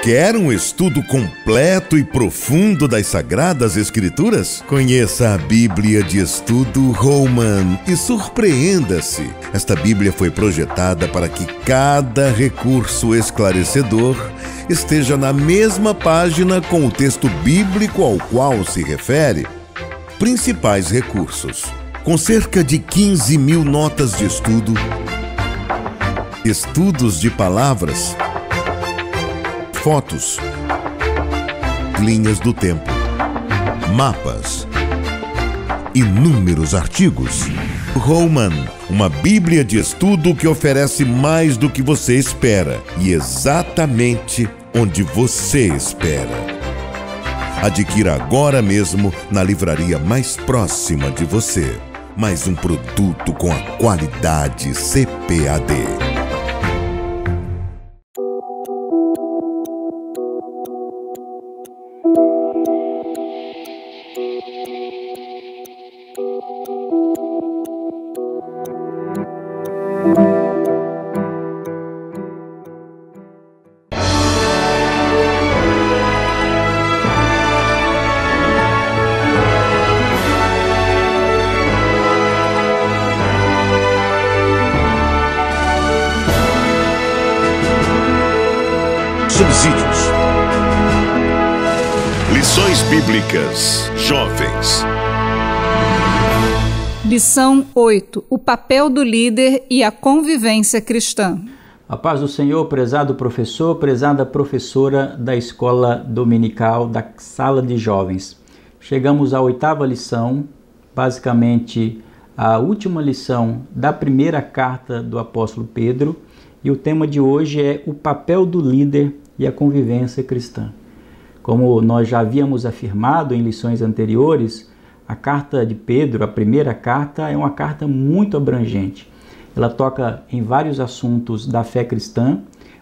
Quer um estudo completo e profundo das Sagradas Escrituras? Conheça a Bíblia de Estudo Holman e surpreenda-se. Esta Bíblia foi projetada para que cada recurso esclarecedor esteja na mesma página com o texto bíblico ao qual se refere. Principais recursos: com cerca de 15.000 notas de estudo, estudos de palavras, fotos, linhas do tempo, mapas, inúmeros artigos. Holman, uma Bíblia de estudo que oferece mais do que você espera e exatamente onde você espera. Adquira agora mesmo na livraria mais próxima de você. Mais um produto com a qualidade CPAD. Subsídios. Lições Bíblicas Jovens. Lição 8. O papel do líder e a convivência cristã. A paz do Senhor, prezado professor, prezada professora da escola dominical da sala de jovens. Chegamos à 8ª lição, basicamente a última lição da primeira carta do apóstolo Pedro, e o tema de hoje é o papel do líder e a convivência cristã. Como nós já havíamos afirmado em lições anteriores, a carta de Pedro, a primeira carta, é uma carta muito abrangente. Ela toca em vários assuntos da fé cristã,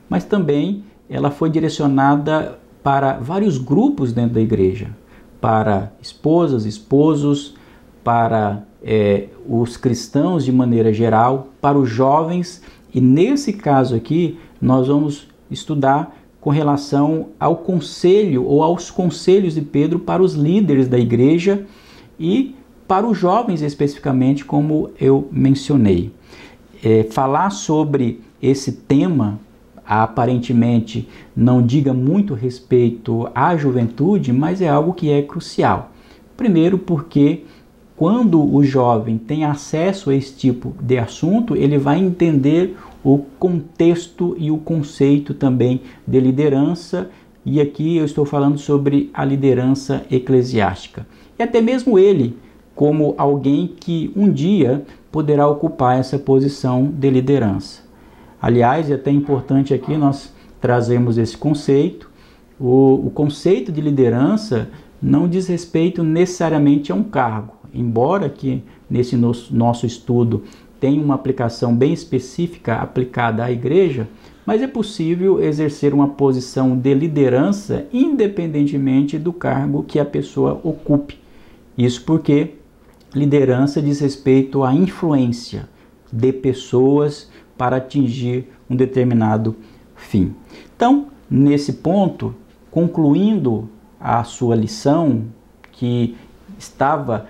mas também ela foi direcionada para vários grupos dentro da igreja, para esposas, esposos, para os cristãos de maneira geral, para os jovens, e nesse caso aqui nós vamos estudar com relação ao conselho ou aos conselhos de Pedro para os líderes da igreja e para os jovens especificamente, como eu mencionei. Falar sobre esse tema aparentemente não diga muito respeito à juventude, mas é algo que é crucial. Primeiro porque quando o jovem tem acesso a esse tipo de assunto, ele vai entender o contexto e o conceito também de liderança, e aqui eu estou falando sobre a liderança eclesiástica. E até mesmo ele, como alguém que um dia poderá ocupar essa posição de liderança. Aliás, é até importante aqui nós trazemos esse conceito. O conceito de liderança não diz respeito necessariamente a um cargo, embora que nesse nosso estudo tem uma aplicação bem específica aplicada à igreja, mas é possível exercer uma posição de liderança independentemente do cargo que a pessoa ocupe. Isso porque liderança diz respeito à influência de pessoas para atingir um determinado fim. Então, nesse ponto, concluindo a sua lição, que estava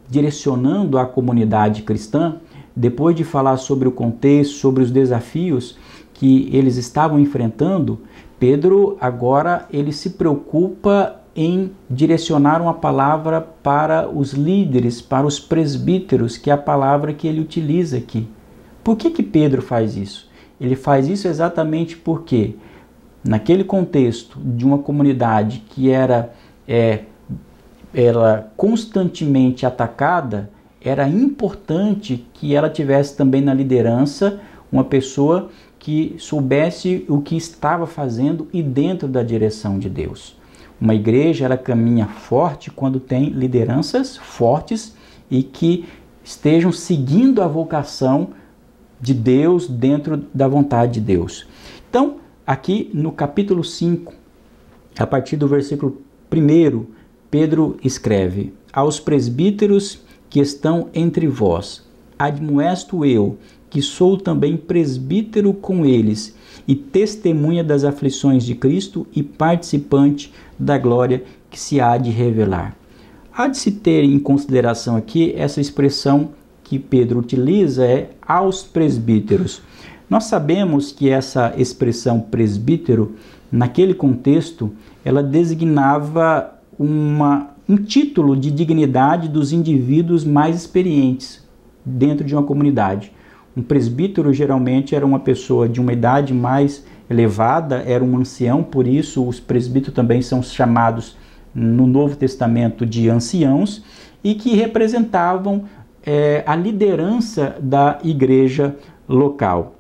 direcionando a comunidade cristã, depois de falar sobre o contexto, sobre os desafios que eles estavam enfrentando, Pedro agora ele se preocupa em direcionar uma palavra para os líderes, para os presbíteros, que é a palavra que ele utiliza aqui. Por que Pedro faz isso? Ele faz isso exatamente porque, naquele contexto de uma comunidade que era constantemente atacada, era importante que ela tivesse também na liderança uma pessoa que soubesse o que estava fazendo e dentro da direção de Deus. Uma igreja, ela caminha forte quando tem lideranças fortes e que estejam seguindo a vocação de Deus dentro da vontade de Deus. Então, aqui no capítulo 5, a partir do versículo 1, Pedro escreve: aos presbíteros que estão entre vós, admoesto eu que sou também presbítero com eles, e testemunha das aflições de Cristo e participante da glória que se há de revelar. Há de se ter em consideração aqui essa expressão que Pedro utiliza, é aos presbíteros. Nós sabemos que essa expressão presbítero, naquele contexto, ela designava um título de dignidade dos indivíduos mais experientes dentro de uma comunidade. Um presbítero geralmente era uma pessoa de uma idade mais elevada, era um ancião, por isso os presbíteros também são chamados no Novo Testamento de anciãos, e que representavam a liderança da igreja local.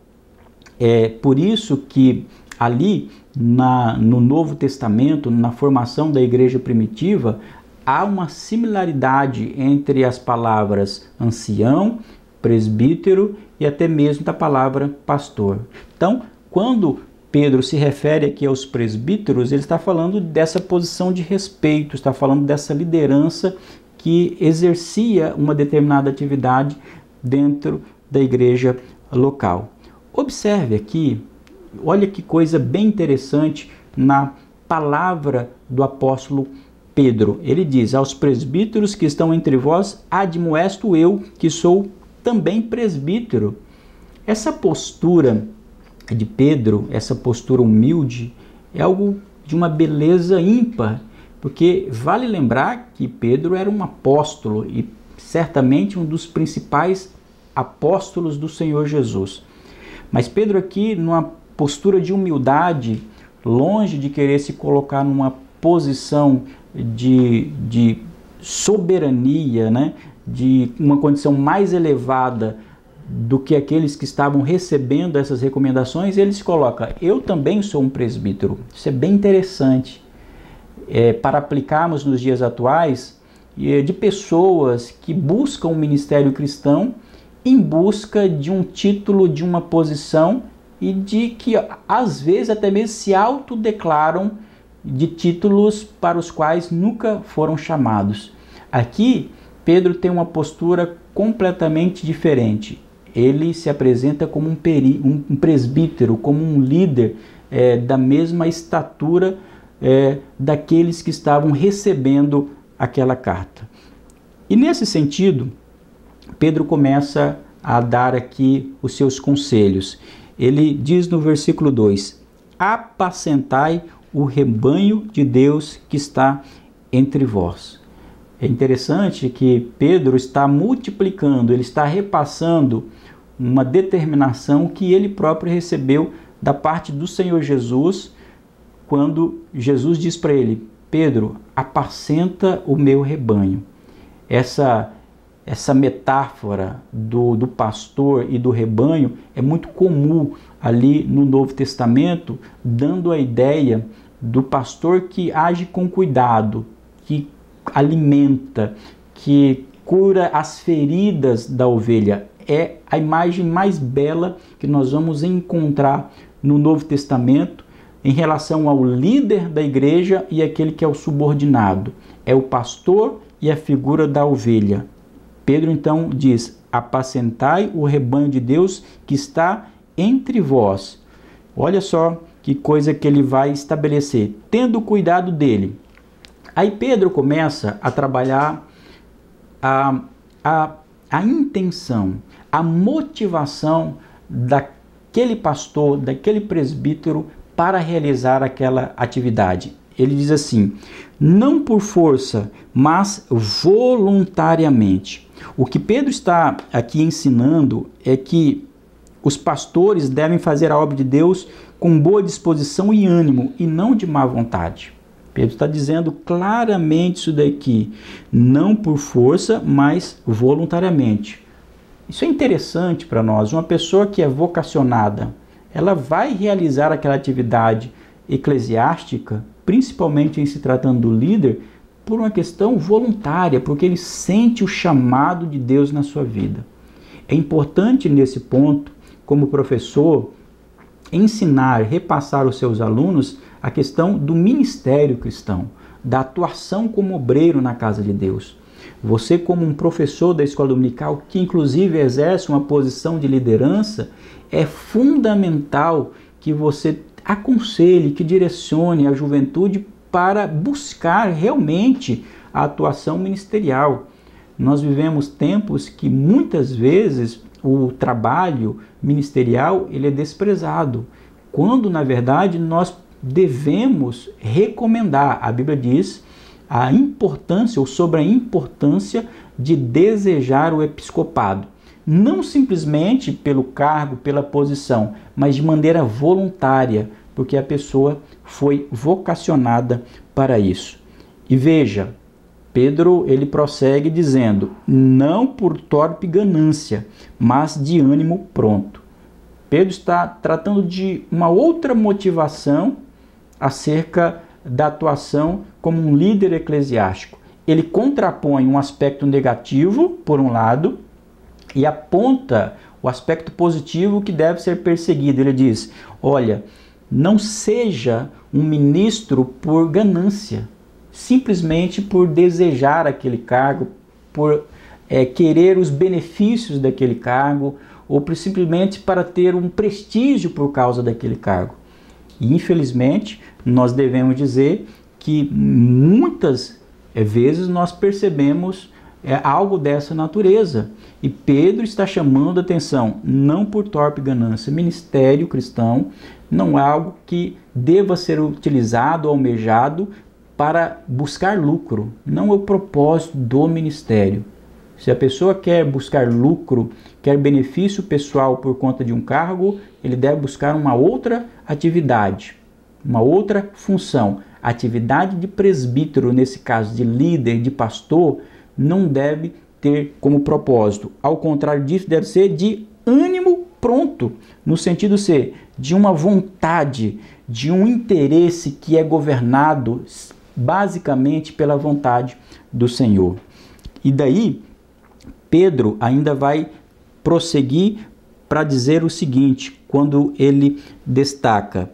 É por isso que ali no Novo Testamento, na formação da igreja primitiva, há uma similaridade entre as palavras ancião, presbítero e até mesmo da palavra pastor. Então, quando Pedro se refere aqui aos presbíteros, ele está falando dessa posição de respeito, está falando dessa liderança que exercia uma determinada atividade dentro da igreja local. Observe aqui, olha que coisa bem interessante na palavra do apóstolo Pedro. Ele diz: aos presbíteros que estão entre vós, admoesto eu, que sou também presbítero. Essa postura de Pedro, essa postura humilde, é algo de uma beleza ímpar, porque vale lembrar que Pedro era um apóstolo e certamente um dos principais apóstolos do Senhor Jesus. Mas Pedro aqui, numa postura de humildade, longe de querer se colocar numa posição de soberania, né? De uma condição mais elevada do que aqueles que estavam recebendo essas recomendações, ele se coloca: eu também sou um presbítero. Isso é bem interessante para aplicarmos nos dias atuais, de pessoas que buscam o ministério cristão em busca de um título, de uma posição, e de que às vezes até mesmo se autodeclaram de títulos para os quais nunca foram chamados. Aqui Pedro tem uma postura completamente diferente. Ele se apresenta como um presbítero, como um líder da mesma estatura daqueles que estavam recebendo aquela carta. E nesse sentido, Pedro começa a dar aqui os seus conselhos. Ele diz no versículo 2: apacentai o rebanho de Deus que está entre vós. É interessante que Pedro está multiplicando, ele está repassando uma determinação que ele próprio recebeu da parte do Senhor Jesus, quando Jesus diz para ele: Pedro, apacenta o meu rebanho. Essa metáfora do pastor e do rebanho é muito comum ali no Novo Testamento, dando a ideia do pastor que age com cuidado, que alimenta, que cura as feridas da ovelha. É a imagem mais bela que nós vamos encontrar no Novo Testamento em relação ao líder da igreja e aquele que é o subordinado. É o pastor e a figura da ovelha. Pedro então diz: apacentai o rebanho de Deus que está entre vós. Olha só que coisa que ele vai estabelecer, tendo cuidado dele. Aí Pedro começa a trabalhar a intenção, a motivação daquele pastor, daquele presbítero para realizar aquela atividade. Ele diz assim: não por força, mas voluntariamente. O que Pedro está aqui ensinando é que os pastores devem fazer a obra de Deus com boa disposição e ânimo, e não de má vontade. Pedro está dizendo claramente isso daqui: não por força, mas voluntariamente. Isso é interessante para nós. Uma pessoa que é vocacionada, ela vai realizar aquela atividade eclesiástica, principalmente em se tratando do líder, por uma questão voluntária, porque ele sente o chamado de Deus na sua vida. É importante nesse ponto, como professor, ensinar, repassar aos seus alunos a questão do ministério cristão, da atuação como obreiro na casa de Deus. Você, como um professor da escola dominical, que inclusive exerce uma posição de liderança, é fundamental que você aconselhe, que direcione a juventude para buscar realmente a atuação ministerial. Nós vivemos tempos que muitas vezes o trabalho ministerial ele é desprezado, quando na verdade nós devemos recomendar. A Bíblia diz a importância ou sobre a importância de desejar o episcopado. Não simplesmente pelo cargo, pela posição, mas de maneira voluntária, porque a pessoa foi vocacionada para isso. E veja, Pedro ele prossegue dizendo, não por torpe ganância, mas de ânimo pronto. Pedro está tratando de uma outra motivação acerca da atuação como um líder eclesiástico. Ele contrapõe um aspecto negativo, por um lado, e aponta o aspecto positivo que deve ser perseguido. Ele diz, olha, não seja um ministro por ganância, simplesmente por desejar aquele cargo, por querer os benefícios daquele cargo, ou simplesmente para ter um prestígio por causa daquele cargo. E infelizmente, nós devemos dizer que muitas vezes nós percebemos algo dessa natureza. E Pedro está chamando a atenção, não por torpe ganância. Ministério cristão não é algo que deva ser utilizado, almejado para buscar lucro. Não é o propósito do ministério. Se a pessoa quer buscar lucro, quer benefício pessoal por conta de um cargo, ele deve buscar uma outra atividade, uma outra função. A atividade de presbítero, nesse caso de líder, de pastor, não deve ter como propósito. Ao contrário disso, deve ser de ânimo pronto, no sentido de ser de uma vontade, de um interesse que é governado basicamente pela vontade do Senhor. E daí, Pedro ainda vai prosseguir para dizer o seguinte, quando ele destaca,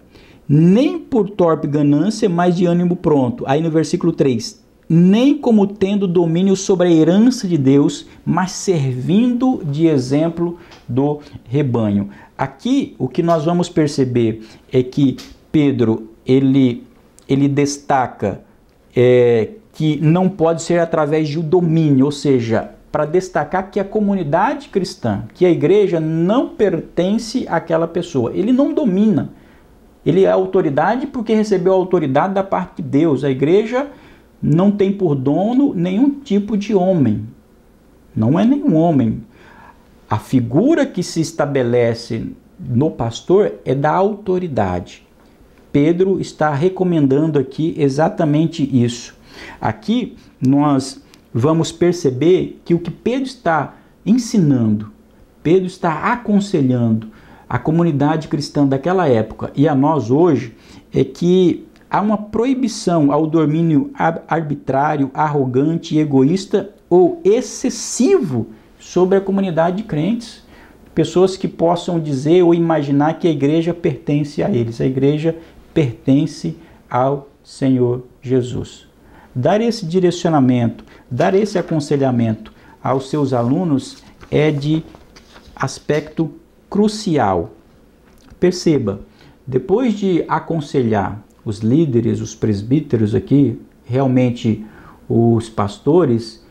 nem por torpe ganância, mas de ânimo pronto. Aí no versículo 3, nem como tendo domínio sobre a herança de Deus, mas servindo de exemplo do rebanho. Aqui o que nós vamos perceber é que Pedro ele destaca que não pode ser através de um domínio, ou seja, para destacar que a comunidade cristã, que a igreja não pertence àquela pessoa. Ele não domina. Ele é autoridade porque recebeu a autoridade da parte de Deus. A igreja não tem por dono nenhum tipo de homem. Não é nenhum homem. A figura que se estabelece no pastor é da autoridade. Pedro está recomendando aqui exatamente isso. Aqui nós vamos perceber que o que Pedro está ensinando, Pedro está aconselhando a comunidade cristã daquela época e a nós hoje, é que há uma proibição ao domínio arbitrário, arrogante, egoísta ou excessivo sobre a comunidade de crentes. Pessoas que possam dizer ou imaginar que a igreja pertence a eles. A igreja pertence ao Senhor Jesus. Dar esse direcionamento, dar esse aconselhamento aos seus alunos é de aspecto crucial. Perceba, depois de aconselhar os líderes, os presbíteros aqui, realmente os pastores,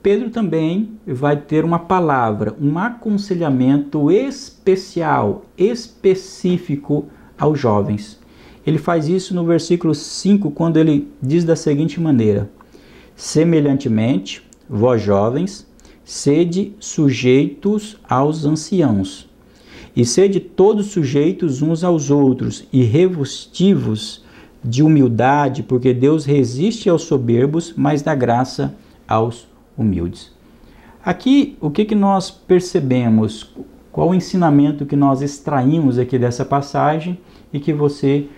Pedro também vai ter uma palavra, um aconselhamento especial, específico aos jovens. Ele faz isso no versículo 5, quando ele diz da seguinte maneira: semelhantemente, vós jovens, sede sujeitos aos anciãos, e sede todos sujeitos uns aos outros, e revestivos de humildade, porque Deus resiste aos soberbos, mas dá graça aos humildes. Aqui, o que nós percebemos? Qual o ensinamento que nós extraímos aqui dessa passagem e que você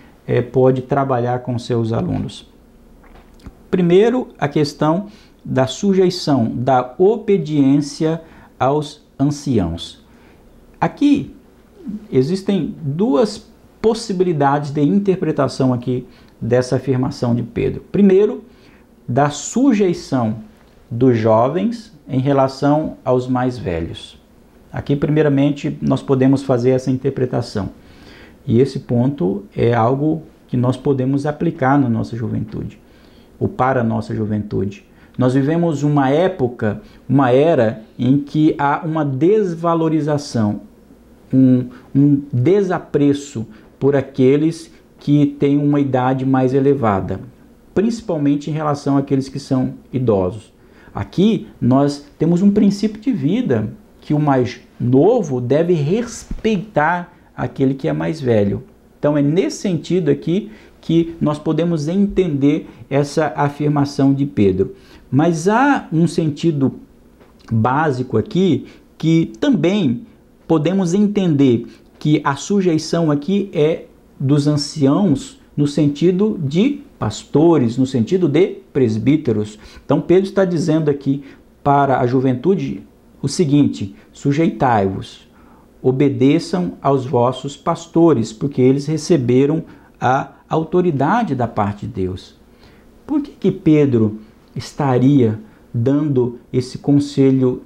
pode trabalhar com seus alunos? Primeiro, a questão da sujeição, da obediência aos anciãos. Aqui existem duas possibilidades de interpretação aqui dessa afirmação de Pedro. Primeiro, da sujeição dos jovens em relação aos mais velhos. Aqui, primeiramente, nós podemos fazer essa interpretação. E esse ponto é algo que nós podemos aplicar na nossa juventude, ou para a nossa juventude. Nós vivemos uma época, uma era em que há uma desvalorização, um desapreço por aqueles que têm uma idade mais elevada, principalmente em relação àqueles que são idosos. Aqui nós temos um princípio de vida que o mais novo deve respeitar aquele que é mais velho. Então é nesse sentido aqui que nós podemos entender essa afirmação de Pedro. Mas há um sentido básico aqui que também podemos entender que a sujeição aqui é dos anciãos no sentido de pastores, no sentido de presbíteros. Então Pedro está dizendo aqui para a juventude o seguinte: sujeitai-vos, obedeçam aos vossos pastores, porque eles receberam a autoridade da parte de Deus. Por que Pedro estaria dando esse conselho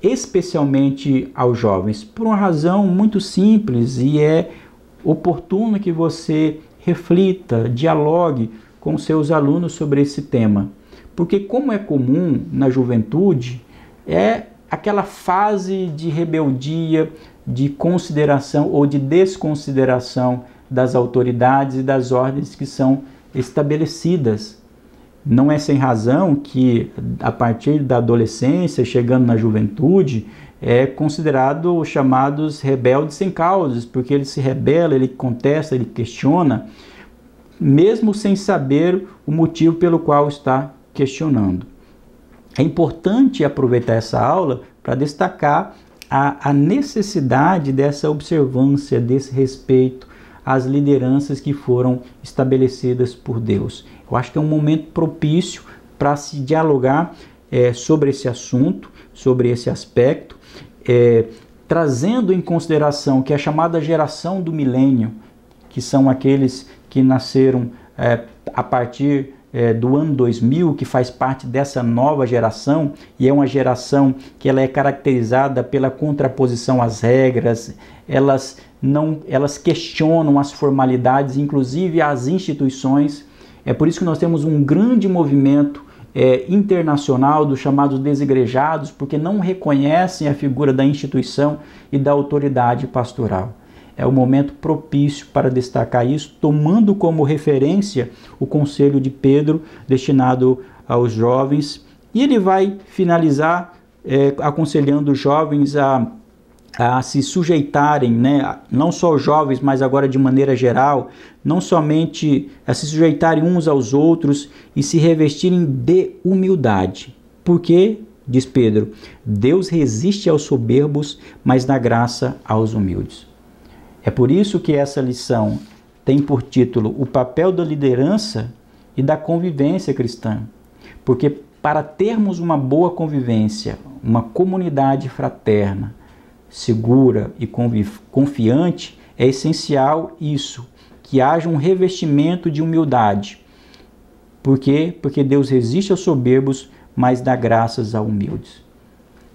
especialmente aos jovens? Por uma razão muito simples, e é oportuno que você reflita, dialogue com seus alunos sobre esse tema. Porque, como é comum na juventude, é aquela fase de rebeldia, de consideração ou de desconsideração das autoridades e das ordens que são estabelecidas. Não é sem razão que, a partir da adolescência, chegando na juventude, é considerado os chamados rebeldes sem causas, porque ele se rebela, ele contesta, ele questiona, mesmo sem saber o motivo pelo qual está questionando. É importante aproveitar essa aula para destacar a necessidade dessa observância, desse respeito às lideranças que foram estabelecidas por Deus. Eu acho que é um momento propício para se dialogar sobre esse assunto, sobre esse aspecto, trazendo em consideração que a chamada geração do milênio, que são aqueles que nasceram a partir do ano 2000, que faz parte dessa nova geração, e é uma geração que ela é caracterizada pela contraposição às regras, elas questionam as formalidades, inclusive as instituições. É por isso que nós temos um grande movimento internacional dos chamados desigrejados, porque não reconhecem a figura da instituição e da autoridade pastoral. É o momento propício para destacar isso, tomando como referência o conselho de Pedro destinado aos jovens. E ele vai finalizar aconselhando os jovens a se sujeitarem, né? Não só os jovens, mas agora de maneira geral, não somente a se sujeitarem uns aos outros e se revestirem de humildade. Porque, diz Pedro, Deus resiste aos soberbos, mas dá graça aos humildes. É por isso que essa lição tem por título o papel da liderança e da convivência cristã. Porque para termos uma boa convivência, uma comunidade fraterna, segura e confiante, é essencial isso, que haja um revestimento de humildade. Por quê? Porque Deus resiste aos soberbos, mas dá graças aos humildes.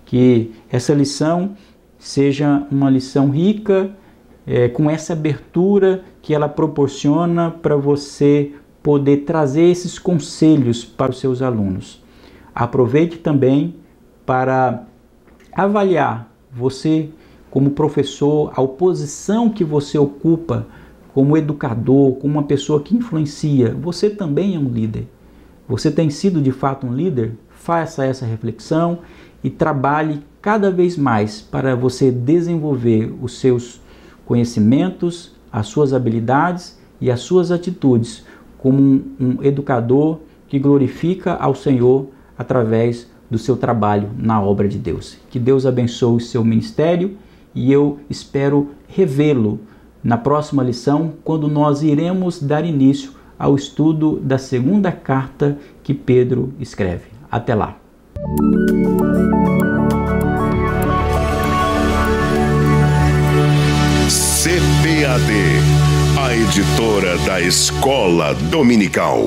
Que essa lição seja uma lição rica, com essa abertura que ela proporciona para você poder trazer esses conselhos para os seus alunos. Aproveite também para avaliar você como professor, a posição que você ocupa como educador, como uma pessoa que influencia. Você também é um líder. Você tem sido de fato um líder? Faça essa reflexão e trabalhe cada vez mais para você desenvolver os seus conhecimentos, as suas habilidades e as suas atitudes como um educador que glorifica ao Senhor através do seu trabalho na obra de Deus. Que Deus abençoe o seu ministério e eu espero revê-lo na próxima lição, quando nós iremos dar início ao estudo da segunda carta que Pedro escreve. Até lá! CPAD, a editora da Escola Dominical.